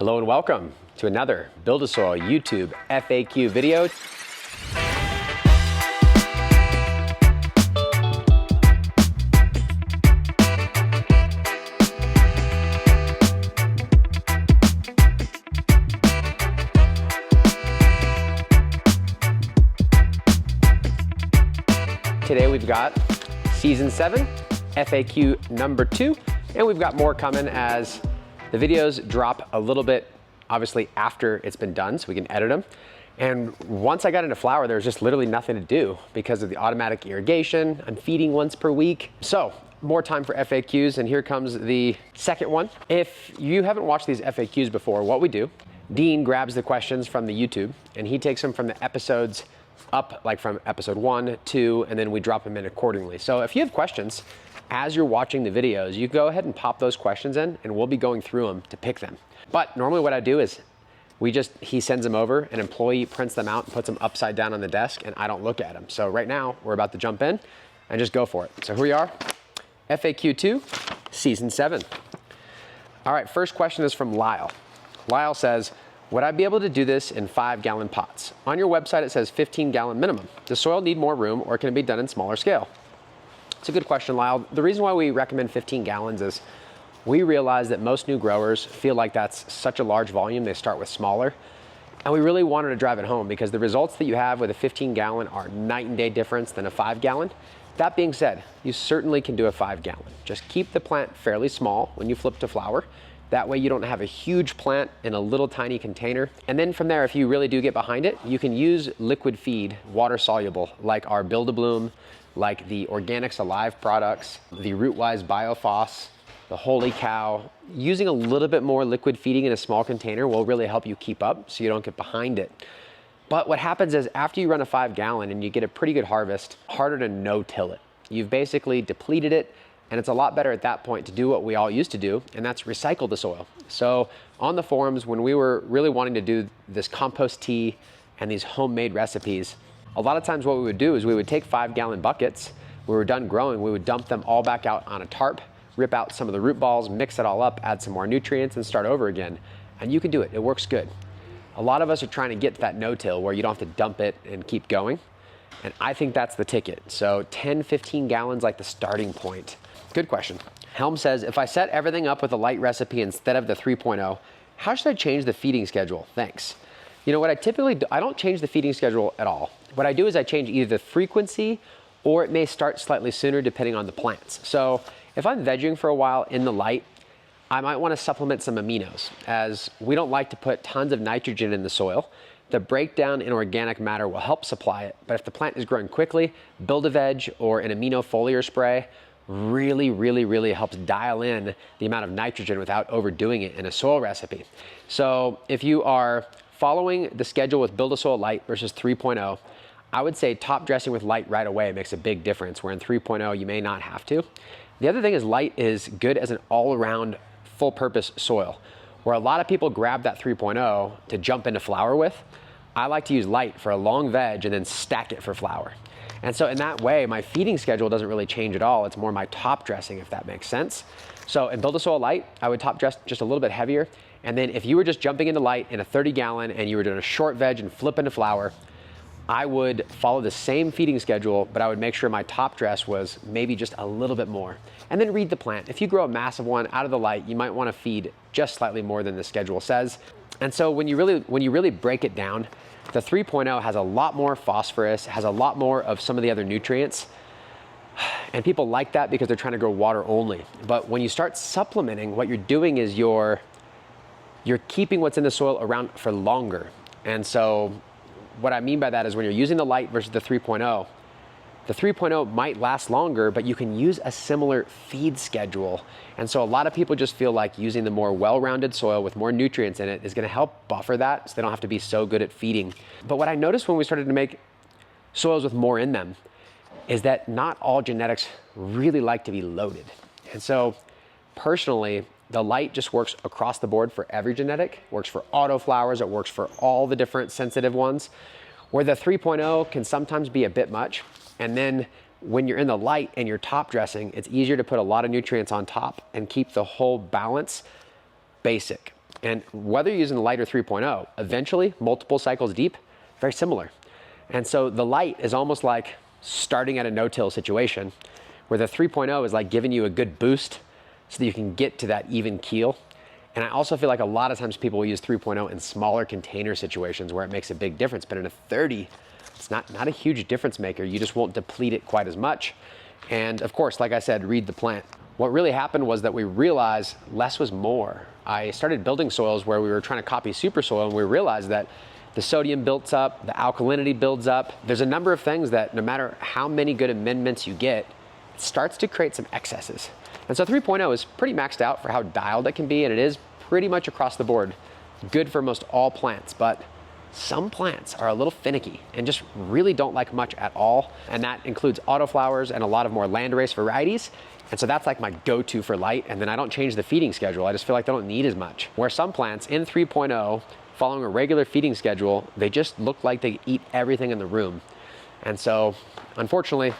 Hello and welcome to another BuildASoil YouTube FAQ video. Today we've got Season 7, FAQ number 2, and we've got more coming as the videos drop a little bit, obviously after it's been done, so we can edit them. And once I got into flower, there was just literally nothing to do because of the automatic irrigation. I'm feeding once per week. So more time for FAQs, and here comes the second one. If you haven't watched these FAQs before, what we do, Dean grabs the questions from the YouTube and he takes them from the episodes up, like from episode 1, 2, and then we drop them in accordingly. So if you have questions, as you're watching the videos, you go ahead and pop those questions in and we'll be going through them to pick them. But normally what I do is he sends them over, an employee prints them out and puts them upside down on the desk, and I don't look at them. So right now we're about to jump in and just go for it. So here we are, FAQ 2, Season 7. All right, first question is from Lyle. Lyle says, would I be able to do this in 5-gallon pots? On your website, it says 15-gallon minimum. Does soil need more room, or can it be done in smaller scale? It's a good question, Lyle. The reason why we recommend 15 gallons is we realize that most new growers feel like that's such a large volume, they start with smaller. And we really wanted to drive it home because the results that you have with a 15-gallon are night and day difference than a 5-gallon. That being said, you certainly can do a 5-gallon. Just keep the plant fairly small when you flip to flower. That way you don't have a huge plant in a little tiny container. And then from there, if you really do get behind it, you can use liquid feed, water soluble, like our Build-A-Bloom, like the Organics Alive products, the Rootwise Biofos, the Holy Cow. Using a little bit more liquid feeding in a small container will really help you keep up so you don't get behind it. But what happens is after you run a 5-gallon and you get a pretty good harvest, harder to no-till it. You've basically depleted it, and it's a lot better at that point to do what we all used to do, and that's recycle the soil. So on the forums, when we were really wanting to do this compost tea and these homemade recipes, a lot of times what we would do is we would take 5-gallon buckets. When we were done growing, we would dump them all back out on a tarp, rip out some of the root balls, mix it all up, add some more nutrients, and start over again. And you can do it, it works good. A lot of us are trying to get to that no-till where you don't have to dump it and keep going. And I think that's the ticket. So 10, 15 gallons like the starting point. Good question. Helm says, if I set everything up with a light recipe instead of the 3.0, how should I change the feeding schedule? Thanks. You know what I typically do, I don't change the feeding schedule at all. What I do is I change either the frequency or it may start slightly sooner depending on the plants. So if I'm vegging for a while in the light, I might want to supplement some aminos, as we don't like to put tons of nitrogen in the soil. The breakdown in organic matter will help supply it, but if the plant is growing quickly, Build-A-Veg or an amino foliar spray really helps dial in the amount of nitrogen without overdoing it in a soil recipe. So if you are following the schedule with BuildASoil Light versus 3.0, I would say top dressing with light right away makes a big difference, where in 3.0 you may not have to. The other thing is light is good as an all-around full-purpose soil. Where a lot of people grab that 3.0 to jump into flower with, I like to use light for a long veg and then stack it for flower. And so in that way, my feeding schedule doesn't really change at all. It's more my top dressing, if that makes sense. So in BuildASoil Light, I would top dress just a little bit heavier. And then if you were just jumping into light in a 30-gallon and you were doing a short veg and flip into flower, I would follow the same feeding schedule, but I would make sure my top dress was maybe just a little bit more. And then read the plant. If you grow a massive one out of the light, you might want to feed just slightly more than the schedule says. And so when you really break it down, the 3.0 has a lot more phosphorus, has a lot more of some of the other nutrients. And people like that because they're trying to grow water only. But when you start supplementing, what you're doing is you're keeping what's in the soil around for longer. And so what I mean by that is when you're using the light versus the 3.0 might last longer, but you can use a similar feed schedule. And so a lot of people just feel like using the more well-rounded soil with more nutrients in it is gonna help buffer that so they don't have to be so good at feeding. But what I noticed when we started to make soils with more in them is that not all genetics really like to be loaded. And so personally, the light just works across the board for every genetic, works for auto flowers, it works for all the different sensitive ones, where the 3.0 can sometimes be a bit much. And then when you're in the light and you're top dressing, it's easier to put a lot of nutrients on top and keep the whole balance basic. And whether you're using the light or 3.0, eventually multiple cycles deep, very similar. And so the light is almost like starting at a no-till situation, where the 3.0 is like giving you a good boost so that you can get to that even keel. And I also feel like a lot of times people will use 3.0 in smaller container situations where it makes a big difference, but in a 30, it's not a huge difference maker. You just won't deplete it quite as much. And of course, like I said, read the plant. What really happened was that we realized less was more. I started building soils where we were trying to copy super soil, and we realized that the sodium builds up, the alkalinity builds up. There's a number of things that no matter how many good amendments you get, it starts to create some excesses. And so 3.0 is pretty maxed out for how dialed it can be, and it is pretty much across the board good for most all plants, but some plants are a little finicky and just really don't like much at all. And that includes autoflowers and a lot of more landrace varieties. And so that's like my go-to for light. And then I don't change the feeding schedule. I just feel like they don't need as much. Where some plants in 3.0, following a regular feeding schedule, they just look like they eat everything in the room. And so unfortunately,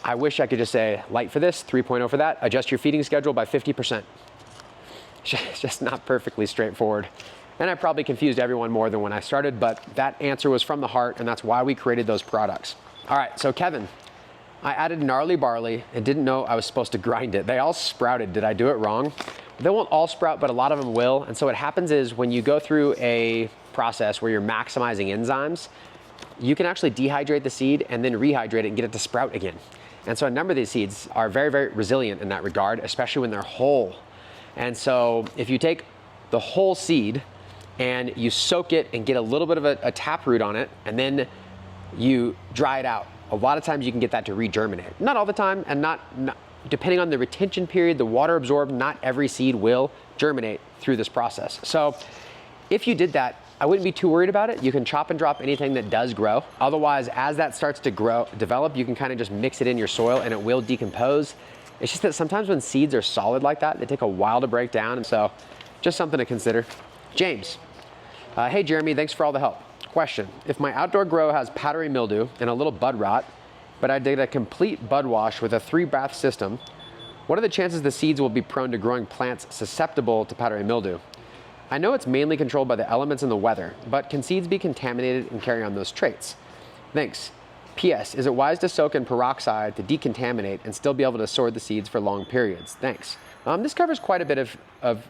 I wish I could just say light for this, 3.0 for that, adjust your feeding schedule by 50%. It's just not perfectly straightforward. And I probably confused everyone more than when I started, but that answer was from the heart, and that's why we created those products. All right, so Kevin, I added gnarly barley and didn't know I was supposed to grind it. They all sprouted. Did I do it wrong? They won't all sprout, but a lot of them will. And so what happens is when you go through a process where you're maximizing enzymes, you can actually dehydrate the seed and then rehydrate it and get it to sprout again. And so a number of these seeds are very, very resilient in that regard, especially when they're whole. And so if you take the whole seed and you soak it and get a little bit of a taproot on it, and then you dry it out, a lot of times you can get that to regerminate. Not all the time, and not depending on the retention period, the water absorbed, not every seed will germinate through this process. So if you did that, I wouldn't be too worried about it. You can chop and drop anything that does grow. Otherwise, as that starts to develop, you can kind of just mix it in your soil and it will decompose. It's just that sometimes when seeds are solid like that, they take a while to break down. And so just something to consider. James, hey Jeremy, thanks for all the help. Question, if my outdoor grow has powdery mildew and a little bud rot, but I did a complete bud wash with a 3-bath system, what are the chances the seeds will be prone to growing plants susceptible to powdery mildew? I know it's mainly controlled by the elements and the weather, but can seeds be contaminated and carry on those traits? Thanks. P.S. Is it wise to soak in peroxide to decontaminate and still be able to store the seeds for long periods? Thanks. This covers quite a bit of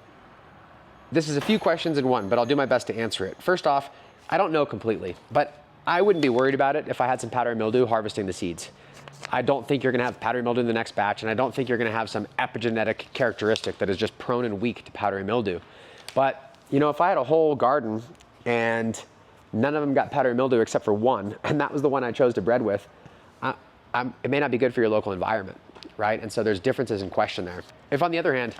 this is a few questions in one, but I'll do my best to answer it. First off, I don't know completely, but I wouldn't be worried about it if I had some powdery mildew harvesting the seeds. I don't think you're gonna have powdery mildew in the next batch, and I don't think you're gonna have some epigenetic characteristic that is just prone and weak to powdery mildew. But, you know, if I had a whole garden and none of them got powdery mildew except for one, and that was the one I chose to bred with, it may not be good for your local environment, right? And so there's differences in question there. If on the other hand,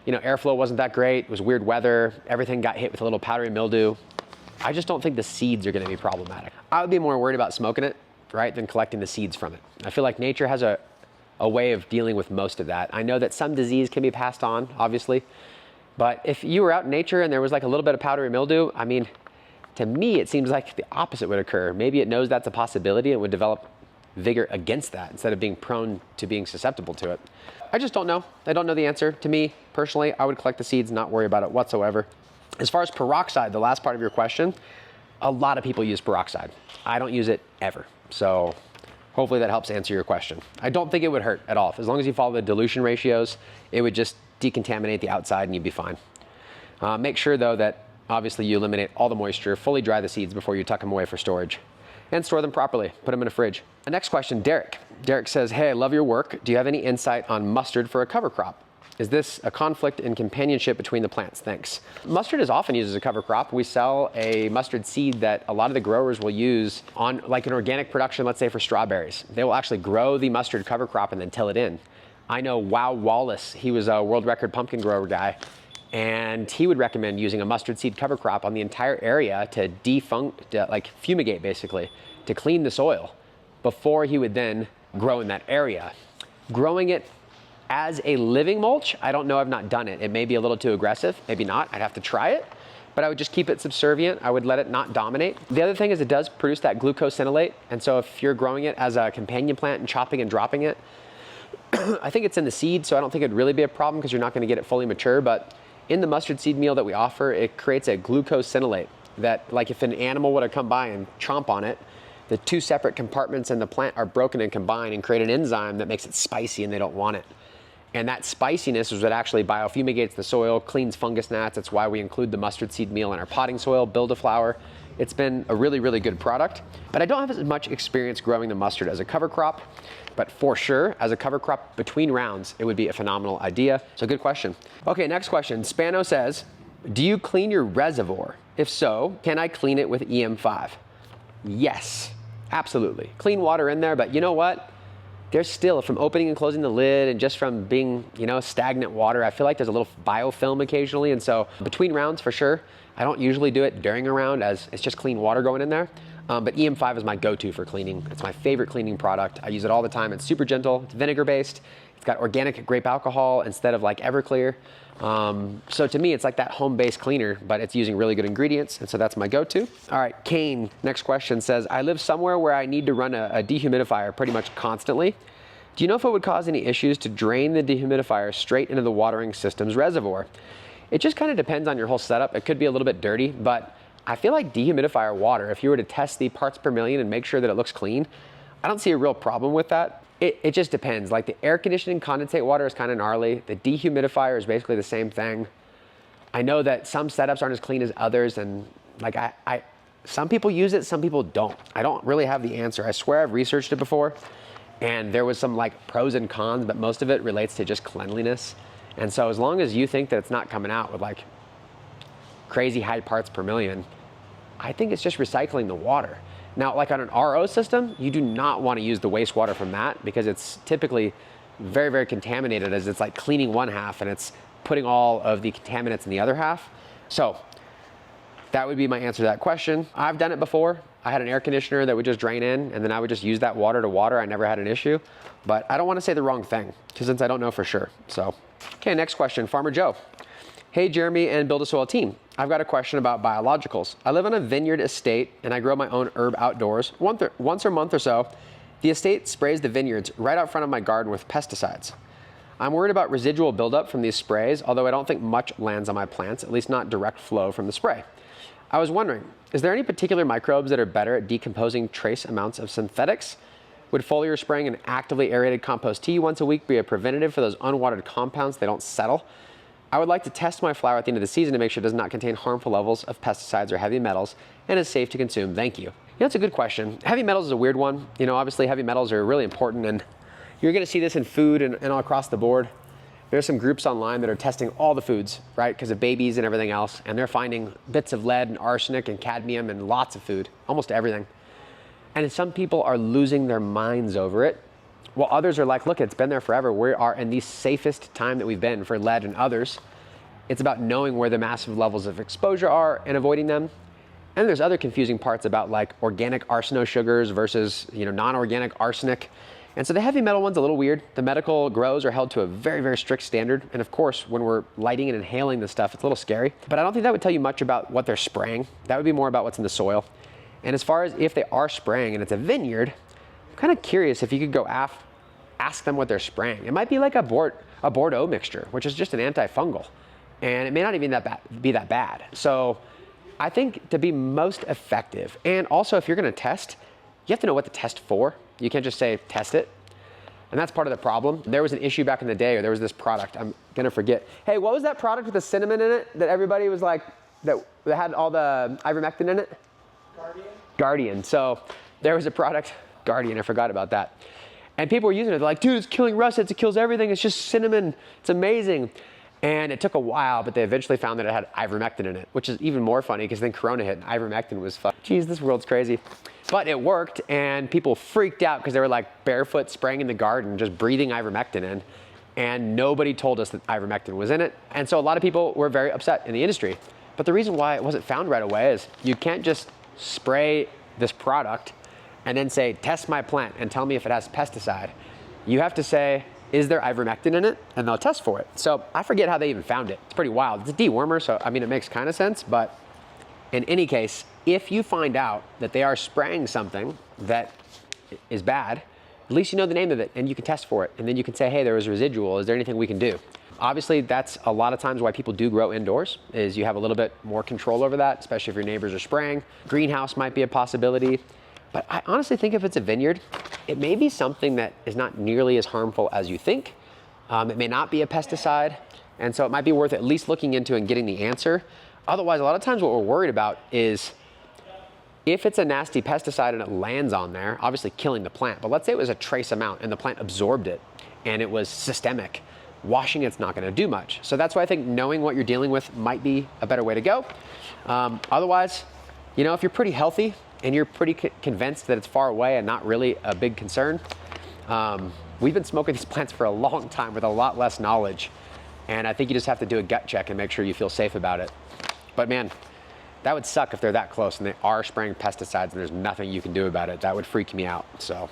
you know, airflow wasn't that great, it was weird weather, everything got hit with a little powdery mildew, I just don't think the seeds are gonna be problematic. I would be more worried about smoking it, right, than collecting the seeds from it. I feel like nature has a way of dealing with most of that. I know that some disease can be passed on, obviously, but if you were out in nature and there was like a little bit of powdery mildew, I mean, to me, it seems like the opposite would occur. Maybe it knows that's a possibility and would develop vigor against that instead of being prone to being susceptible to it. I just don't know. I don't know the answer. To me, personally, I would collect the seeds, not worry about it whatsoever. As far as peroxide, the last part of your question, a lot of people use peroxide. I don't use it ever. So hopefully that helps answer your question. I don't think it would hurt at all. As long as you follow the dilution ratios, it would just decontaminate the outside and you'd be fine. Make sure though that obviously you eliminate all the moisture, fully dry the seeds before you tuck them away for storage, and store them properly. Put them in a fridge. The next question, Derek. Derek says, hey, I love your work. Do you have any insight on mustard for a cover crop? Is this a conflict in companionship between the plants? Thanks. Mustard is often used as a cover crop. We sell a mustard seed that a lot of the growers will use on like an organic production, let's say for strawberries. They will actually grow the mustard cover crop and then till it in. I know Wow Wallace, he was a world record pumpkin grower guy, and he would recommend using a mustard seed cover crop on the entire area to like fumigate basically, to clean the soil before he would then grow in that area. Growing it as a living mulch, I don't know, I've not done it. It may be a little too aggressive, maybe not, I'd have to try it, but I would just keep it subservient. I would let it not dominate. The other thing is it does produce that glucosinolate, and so if you're growing it as a companion plant and chopping and dropping it, I think it's in the seed, so I don't think it'd really be a problem because you're not gonna get it fully mature, but in the mustard seed meal that we offer, it creates a glucosinolate that, like if an animal were to come by and chomp on it, the two separate compartments in the plant are broken and combined and create an enzyme that makes it spicy and they don't want it. And that spiciness is what actually biofumigates the soil, cleans fungus gnats. That's why we include the mustard seed meal in our potting soil, BuildAFlower. It's been a really, really good product, but I don't have as much experience growing the mustard as a cover crop, but for sure, as a cover crop between rounds, it would be a phenomenal idea. So good question. Okay, next question. Spano says, do you clean your reservoir? If so, can I clean it with EM5? Yes, absolutely. Clean water in there, but you know what? There's still, from opening and closing the lid and just from being, stagnant water, I feel like there's a little biofilm occasionally. And so between rounds, for sure, I don't usually do it during a round as it's just clean water going in there. But EM5 is my go-to for cleaning. It's my favorite cleaning product. I use it all the time. It's super gentle. It's vinegar-based. It's got organic grape alcohol instead of like Everclear. So to me, it's like that home-based cleaner, but it's using really good ingredients. And so that's my go-to. All right, Kane, next question says, I live somewhere where I need to run a dehumidifier pretty much constantly. Do you know if it would cause any issues to drain the dehumidifier straight into the watering system's reservoir? It just kind of depends on your whole setup. It could be a little bit dirty, but I feel like dehumidifier water, if you were to test the parts per million and make sure that it looks clean, I don't see a real problem with that. It just depends. Like the air conditioning condensate water is kind of gnarly. The dehumidifier is basically the same thing. I know that some setups aren't as clean as others, and like some people use it, some people don't. I don't really have the answer. I swear I've researched it before, and there was some like pros and cons, but most of it relates to just cleanliness. And so as long as you think that it's not coming out with like crazy high parts per million, I think it's just recycling the water. Now, like on an RO system, you do not want to use the wastewater from that because it's typically very, very contaminated, as it's like cleaning one half and it's putting all of the contaminants in the other half. So that would be my answer to that question. I've done it before. I had an air conditioner that would just drain in, and then I would just use that water to water. I never had an issue, but I don't want to say the wrong thing since I don't know for sure. So, okay, next question, Farmer Joe. Hey, Jeremy and BuildASoil team. I've got a question about biologicals. I live on a vineyard estate and I grow my own herb outdoors. Once a month or so, the estate sprays the vineyards right out front of my garden with pesticides. I'm worried about residual buildup from these sprays, although I don't think much lands on my plants, at least not direct flow from the spray. I was wondering, is there any particular microbes that are better at decomposing trace amounts of synthetics? Would foliar spraying an actively aerated compost tea once a week be a preventative for those unwanted compounds so they don't settle? I would like to test my flower at the end of the season to make sure it does not contain harmful levels of pesticides or heavy metals and is safe to consume. Thank you. That's a good question. Heavy metals is a weird one. Obviously heavy metals are really important, and you're gonna see this in food and all across the board. There's some groups online that are testing all the foods, right? Because of babies and everything else. And they're finding bits of lead and arsenic and cadmium in lots of food, almost everything. And some people are losing their minds over it, while others are like, look, it's been there forever. We are in the safest time that we've been for lead and others. It's about knowing where the massive levels of exposure are and avoiding them. And there's other confusing parts about like organic arseno sugars versus non-organic arsenic. And so the heavy metal one's a little weird. The medical grows are held to a very, very strict standard. And of course, when we're lighting and inhaling this stuff, it's a little scary. But I don't think that would tell you much about what they're spraying. That would be more about what's in the soil. And as far as if they are spraying and it's a vineyard, I'm kind of curious if you could go ask them what they're spraying. It might be like a Bordeaux mixture, which is just an antifungal. And it may not even be that bad. So I think to be most effective, and also if you're gonna test, you have to know what to test for. You can't just say, test it. And that's part of the problem. There was an issue back in the day, or there was this product, I'm gonna forget. Hey, what was that product with the cinnamon in it that everybody was like, that had all the ivermectin in it? Guardian. So there was a product, Guardian, I forgot about that. And people were using it, they're like, dude, it's killing russets, it kills everything, it's just cinnamon, it's amazing. And it took a while, but they eventually found that it had ivermectin in it, which is even more funny because then Corona hit and ivermectin was geez, this world's crazy. But it worked, and people freaked out because they were like barefoot spraying in the garden, just breathing ivermectin in, and nobody told us that ivermectin was in it. And so a lot of people were very upset in the industry. But the reason why it wasn't found right away is you can't just spray this product and then say, test my plant and tell me if it has pesticide. You have to say, is there ivermectin in it? And they'll test for it. So I forget how they even found it. It's pretty wild. It's a dewormer, so I mean, it makes kind of sense, but in any case, if you find out that they are spraying something that is bad, at least you know the name of it and you can test for it. And then you can say, hey, there was residual. Is there anything we can do? Obviously, that's a lot of times why people do grow indoors, is you have a little bit more control over that, especially if your neighbors are spraying. Greenhouse might be a possibility. But I honestly think if it's a vineyard, it may be something that is not nearly as harmful as you think. It may not be a pesticide, and so it might be worth at least looking into and getting the answer. Otherwise, a lot of times what we're worried about is if it's a nasty pesticide and it lands on there, obviously killing the plant, but let's say it was a trace amount and the plant absorbed it and it was systemic, washing it's not gonna do much. So that's why I think knowing what you're dealing with might be a better way to go. Otherwise, you know, if you're pretty healthy and you're pretty convinced that it's far away and not really a big concern, we've been smoking these plants for a long time with a lot less knowledge. And I think you just have to do a gut check and make sure you feel safe about it. But man, that would suck if they're that close and they are spraying pesticides and there's nothing you can do about it. That would freak me out. So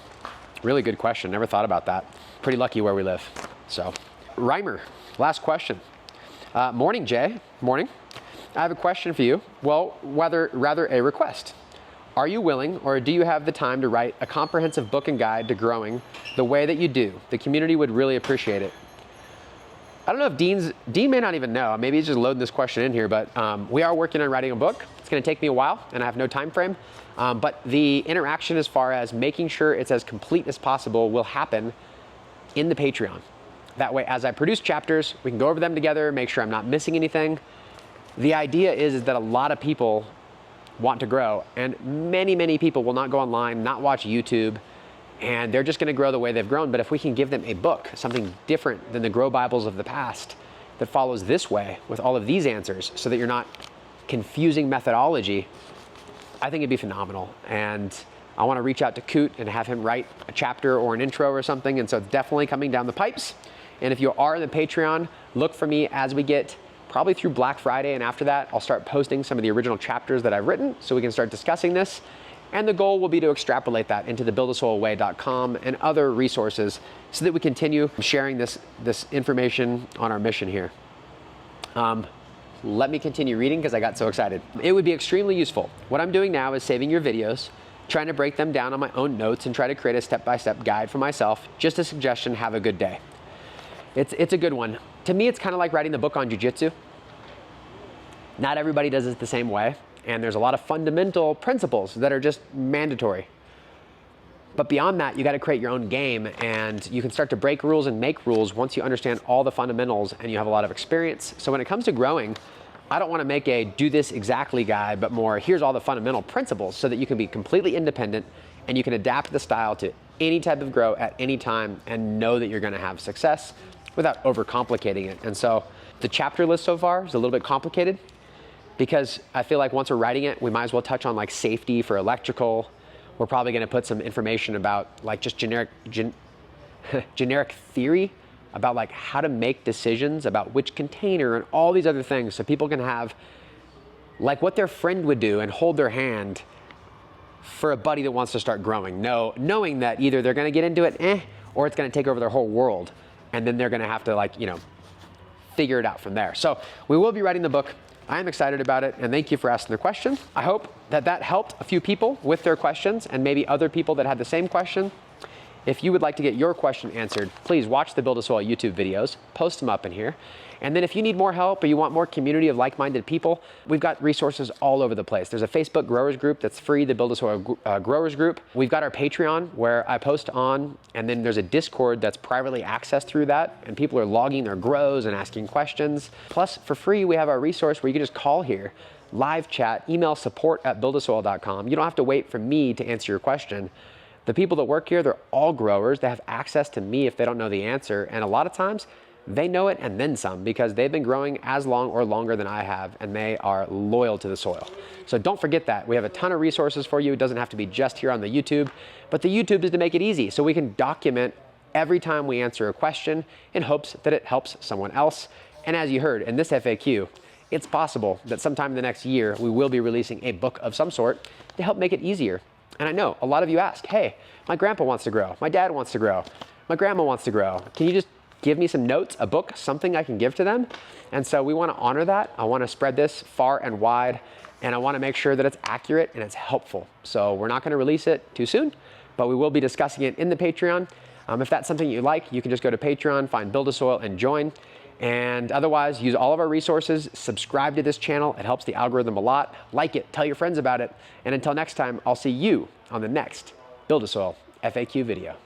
really good question. Never thought about that. Pretty lucky where we live. So Reimer, last question. Morning, Jay. Morning. I have a question for you. Well, rather a request. Are you willing, or do you have the time to write a comprehensive book and guide to growing the way that you do? The community would really appreciate it. I don't know if Dean may not even know. Maybe he's just loading this question in here, but we are working on writing a book. It's gonna take me a while and I have no time frame. But the interaction as far as making sure it's as complete as possible will happen in the Patreon. That way, as I produce chapters, we can go over them together, make sure I'm not missing anything. The idea is that a lot of people want to grow, and many people will not go online, not watch YouTube, and they're just gonna grow the way they've grown. But if we can give them a book, something different than the Grow Bibles of the past, that follows this way with all of these answers so that you're not confusing methodology, I think it'd be phenomenal. And I wanna reach out to Coot and have him write a chapter or an intro or something, and so it's definitely coming down the pipes. And if you are in the Patreon, look for me as we get probably through Black Friday, and after that, I'll start posting some of the original chapters that I've written so we can start discussing this. And the goal will be to extrapolate that into the BuildASoilWay.com and other resources so that we continue sharing this information on our mission here. Let me continue reading because I got so excited. It would be extremely useful. What I'm doing now is saving your videos, trying to break them down on my own notes and try to create a step-by-step guide for myself. Just a suggestion, have a good day. It's a good one. To me, it's kind of like writing the book on jiu-jitsu. Not everybody does it the same way, and there's a lot of fundamental principles that are just mandatory. But beyond that, you got to create your own game, and you can start to break rules and make rules once you understand all the fundamentals and you have a lot of experience. So when it comes to growing, I don't want to make a do this exactly guide, but more here's all the fundamental principles so that you can be completely independent and you can adapt the style to any type of grow at any time and know that you're going to have success without overcomplicating it. And so the chapter list so far is a little bit complicated because I feel like once we're writing it, we might as well touch on like safety for electrical. We're probably going to put some information about like just generic theory about like how to make decisions about which container and all these other things so people can have like what their friend would do and hold their hand for a buddy that wants to start growing. Knowing that either they're going to get into it or it's going to take over their whole world. And then they're gonna have to like, you know, figure it out from there. So we will be writing the book. I am excited about it, and thank you for asking the question. I hope that helped a few people with their questions and maybe other people that had the same question. If you would like to get your question answered, please watch the BuildASoil YouTube videos, post them up in here. And then if you need more help or you want more community of like-minded people, we've got resources all over the place. There's a Facebook growers group that's free, the BuildASoil growers group. We've got our Patreon where I post on, and then there's a Discord that's privately accessed through that, and people are logging their grows and asking questions. Plus, for free, we have our resource where you can just call here, live chat, email support@buildasoil.com. You don't have to wait for me to answer your question. The people that work here, they're all growers. They have access to me if they don't know the answer, and a lot of times, they know it and then some because they've been growing as long or longer than I have, and they are loyal to the soil. So don't forget that. We have a ton of resources for you. It doesn't have to be just here on the YouTube, but the YouTube is to make it easy so we can document every time we answer a question in hopes that it helps someone else. And as you heard in this FAQ, it's possible that sometime in the next year, we will be releasing a book of some sort to help make it easier. And I know a lot of you ask, hey, my grandpa wants to grow, my dad wants to grow, my grandma wants to grow. Can you just give me some notes, a book, something I can give to them? And so we want to honor that. I want to spread this far and wide, and I want to make sure that it's accurate and it's helpful. So we're not going to release it too soon, but we will be discussing it in the Patreon. If that's something you like, you can just go to Patreon, find BuildASoil and join. And otherwise, use all of our resources, subscribe to this channel. It helps the algorithm a lot. Like it, tell your friends about it. And until next time, I'll see you on the next BuildASoil FAQ video.